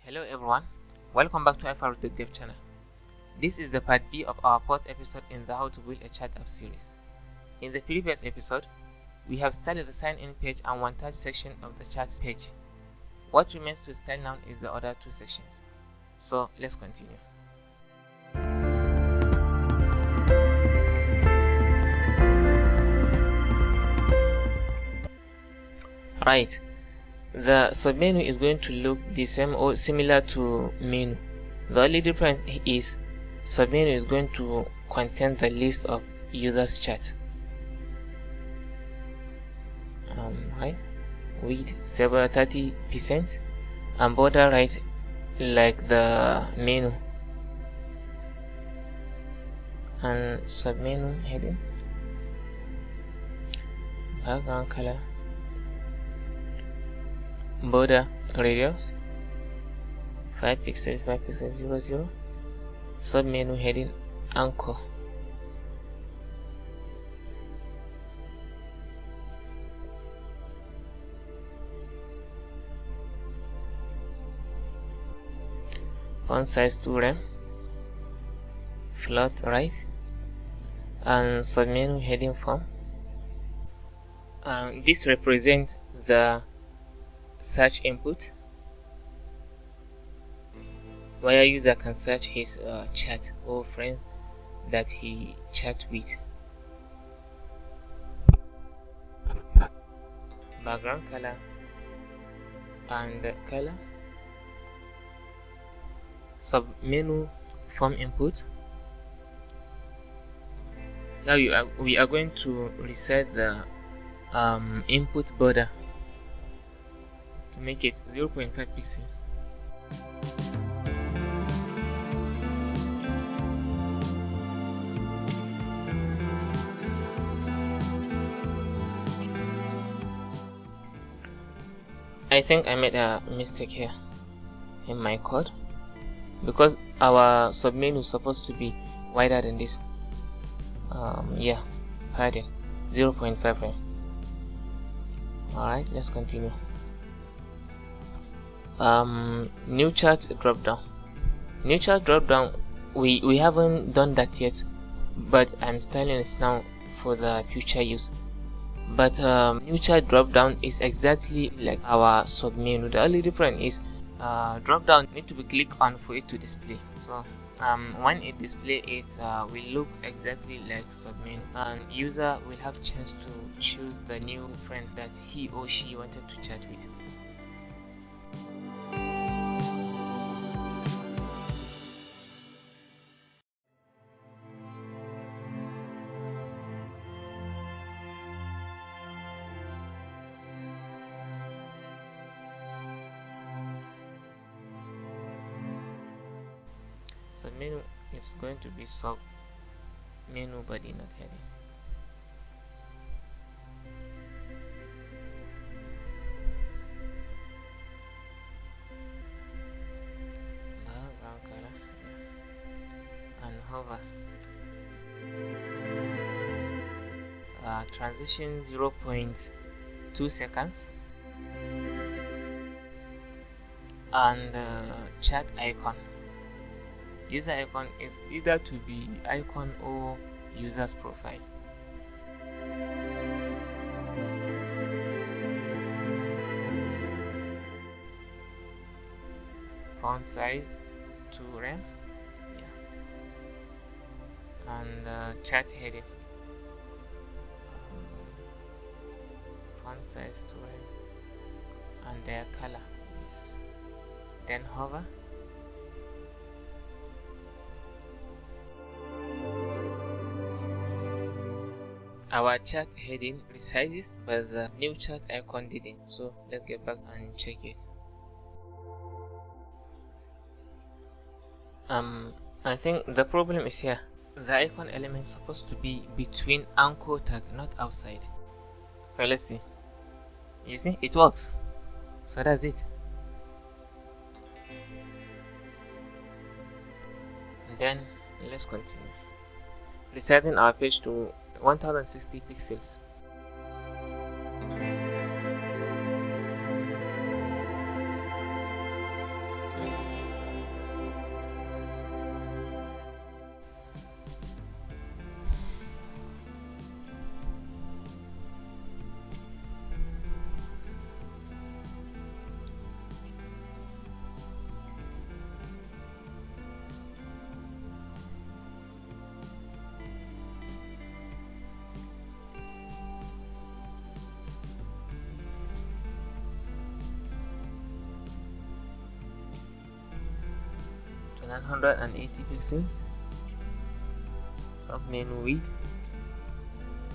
Hello everyone, welcome back to iFarouq Dev channel. This is the part B of our fourth episode in the How to Build a Chat App series. In the previous episode, we have started the sign-in page and one-touch section of the chat page. What remains to style now is the other two sections. So let's continue. Right. The submenu is going to look the same or similar to menu. The only difference is submenu is going to contain the list of users chat. Right, width 30% and border right like the menu, and submenu heading, background color, border radius 5 pixels 00, submenu heading anchor. Font size 2 rem, float right, and submenu heading form. This represents the search input, where user can search his chat or friends that he chat with. Background color and color. Submenu form input. Now we are going to reset the input border to make it 0.5 pixels. I think I made a mistake here in my code, because our submenu is supposed to be wider than this. Yeah, pardon, 0.5 rem. Alright, let's continue. New chat drop down. New chat drop down, we haven't done that yet, but I'm styling it now for the future use. But new chat drop down is exactly like our submenu. The only difference is drop down need to be clicked on for it to display. So when it displays, it will look exactly like submenu, and user will have chance to choose the new friend that he or she wanted to chat with. Submenu is going to be submenu body, not heading. Background color and hover. Transition 0.2 seconds, and chat icon. User icon is either to be icon or user's profile. Font size 2 rem, yeah. And chat heading, font size 2 rem, and their color is, then hover. Our chat heading resizes, but the new chat icon didn't. So let's get back and check it. I think the problem is here. The icon element is supposed to be between anchor tag, not outside. So let's see. You see, it works. So that's it. And then let's continue. Resetting our page to 1060 pixels. 980 pixels. SubMenu width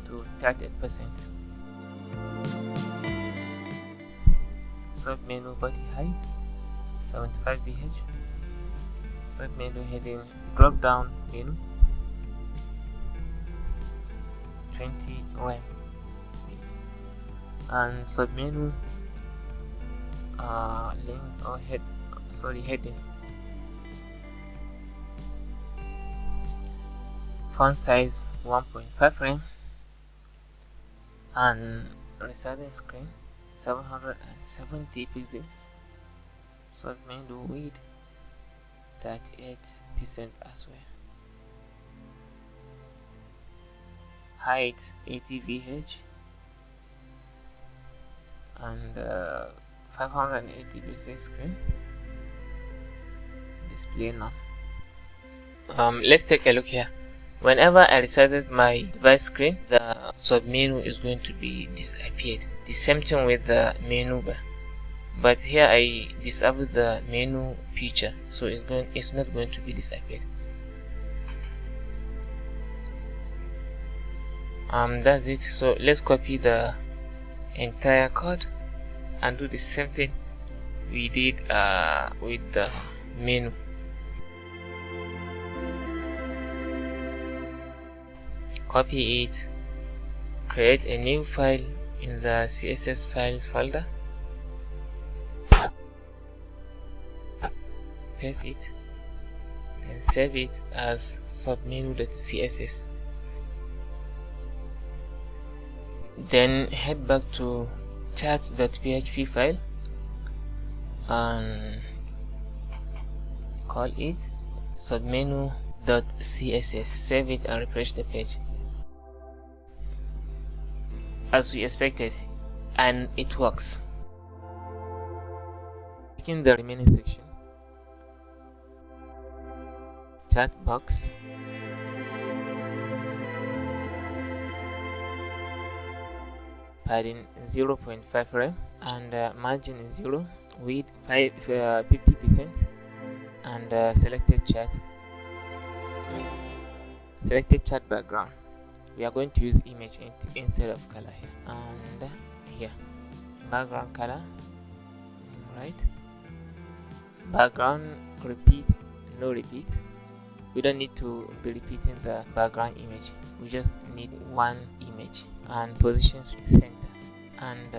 to 30%. SubMenu body height 75 ph. SubMenu heading drop down menu 20 rem. And SubMenu link or heading font size 1.5 rem and resizing screen 770 pixels. SubMenu width 38% as well. Height 80 vh and 580 pixel screen. Display now. Let's take a look here. Whenever I resize my device screen, the SubMenu is going to be disappeared. The same thing with the menu bar. But here I disable the menu feature, so it's not going to be disappeared. That's it. So let's copy the entire code and do the same thing we did with the menu. Copy it, create a new file in the CSS files folder, paste it, then save it as submenu.css. Then head back to chat.php file and call it submenu.css. Save it and refresh the page. As we expected, and it works. In the remaining section, chat box, padding 0.5 rem and margin is 0, width 50%, and selected chat background. We are going to use image instead of color here, and here background color, right? Background repeat, no repeat. We don't need to be repeating the background image, we just need one image. And position center, and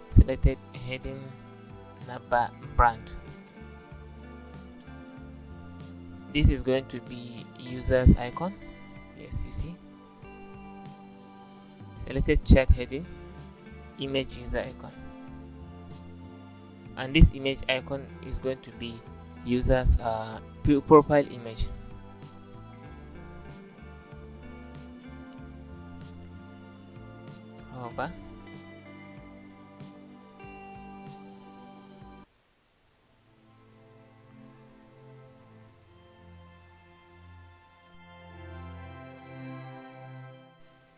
selected heading number brand. This is going to be user's icon. Yes, you see. Selected chat heading, image user icon, and this image icon is going to be user's profile image. Over.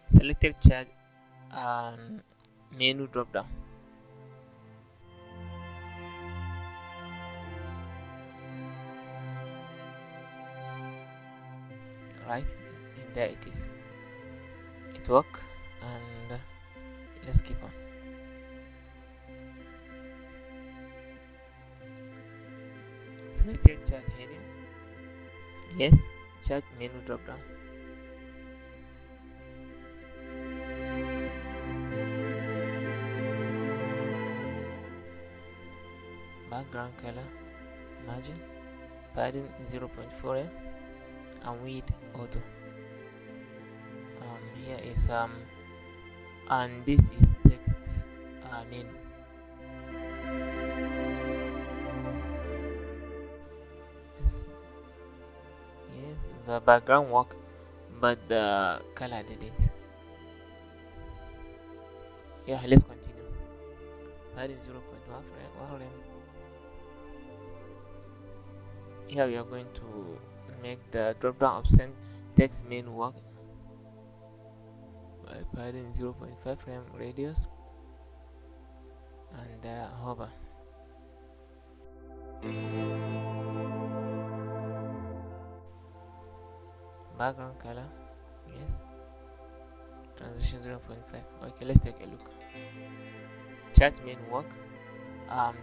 Selected chat and menu drop down. Right, and there it is. It worked, and let's keep on. Selected chat heading. Yes, chat menu drop down. Background color, margin, padding 0.4 and width auto. Here is and this is text menu. Yes, the background worked, but the color didn't. Yeah, let's continue. Padding 0.1 rem. Here we are going to make the drop down option text menu work. padding 0.5 frame radius and hover. Background color, yes. Transition 0.5. Okay, let's take a look. Chat menu work.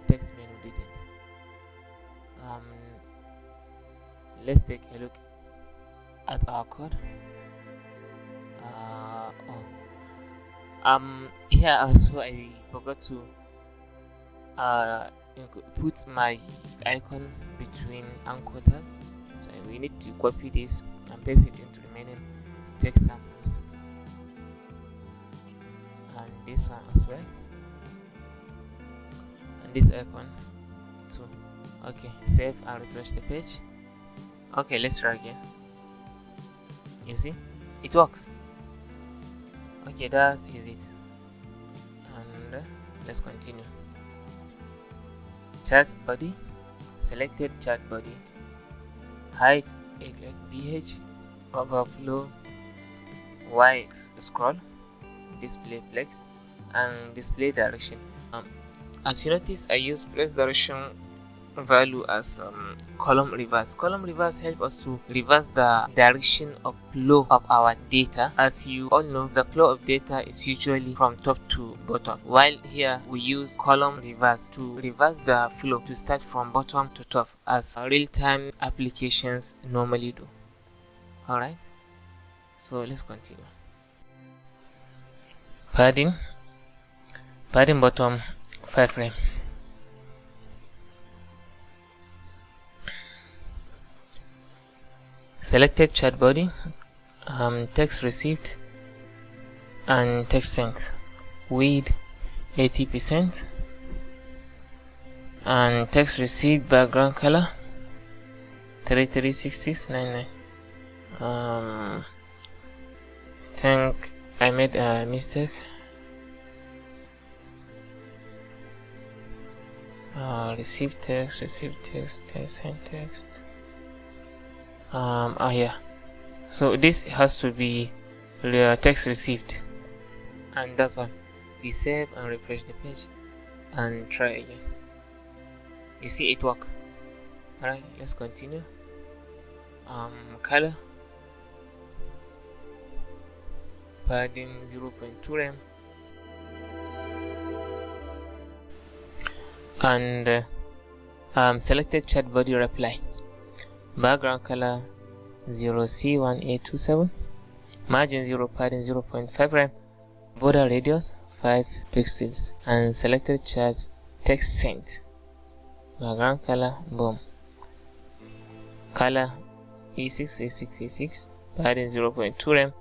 Text menu didn't. Let's take a look at our code. Here also I forgot to put my icon between anchor tab, so we need to copy this and paste it into remaining text samples, and this one as well, and this icon too. Okay, save and refresh the page. Okay, let's try again. You see, it works. Okay, that is it, and let's continue. Chat body, selected chat body, height 8 ph, overflow, y scroll, display flex, and display direction. As you notice, I use flex direction value as column reverse. Column reverse help us to reverse the direction of flow of our data. As you all know, the flow of data is usually from top to bottom, while here we use column reverse to reverse the flow to start from bottom to top, as real-time applications normally do. Alright, so let's continue. Padding bottom 5 frame. Selected chat body, text received and text sent, width 80%, and text received background color 336699. Think I made a mistake. Received text, sent text. Yeah, so this has to be the text received, and that's all. We save and refresh the page and try again. You see it work. Alright, let's continue. Color, padding 0.2 rem, and selected chat body reply. Background color 0C1827, margin 0, padding 0.5 rem, border radius 5 pixels, and selected chat text sent. Background color, boom. Color E6, padding 0.2 rem,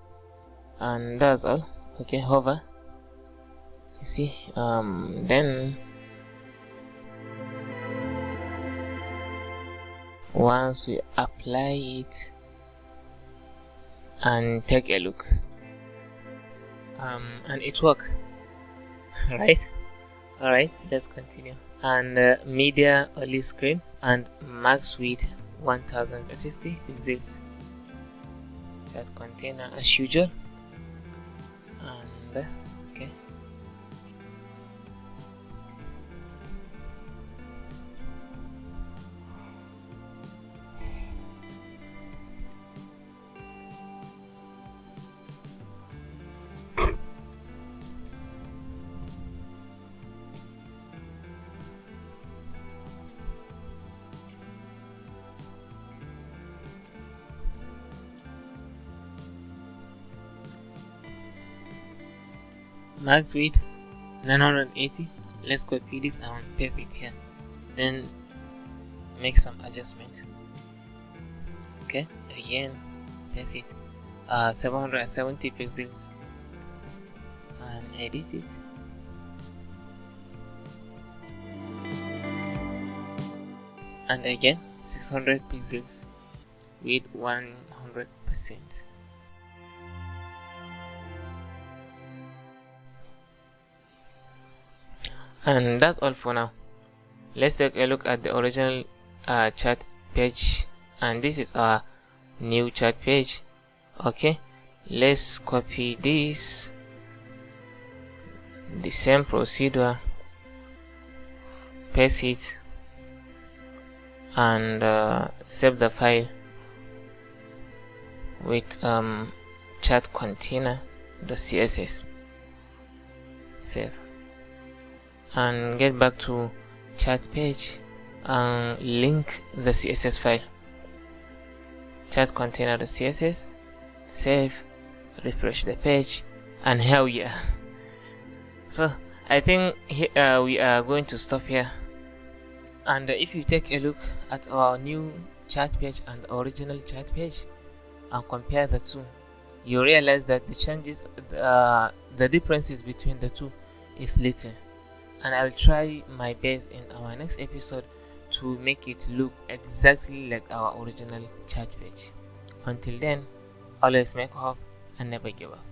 and that's all. Okay, hover. You see, then once we apply it and take a look, and it works. Right? Alright, let's continue. And media only screen and max width 1060 pixels. Chat container as usual, and okay. Max width 980. Let's copy this and paste it here, then make some adjustment. Okay, again paste it, 770 pixels, and edit it. And again 600 pixels with 100%. And that's all for now. Let's take a look at the original chat page, and this is our new chat page. Okay, let's copy this the same procedure, paste it, and save the file with chat container the CSS. Save and get back to chat page and link the CSS file, chat container the CSS, save, refresh the page, and here we are. So I think we are going to stop here. And if you take a look at our new chat page and original chat page and compare the two, you realize that the changes, the differences between the two is little. And I'll try my best in our next episode to make it look exactly like our original chat page. Until then, always make hope and never give up.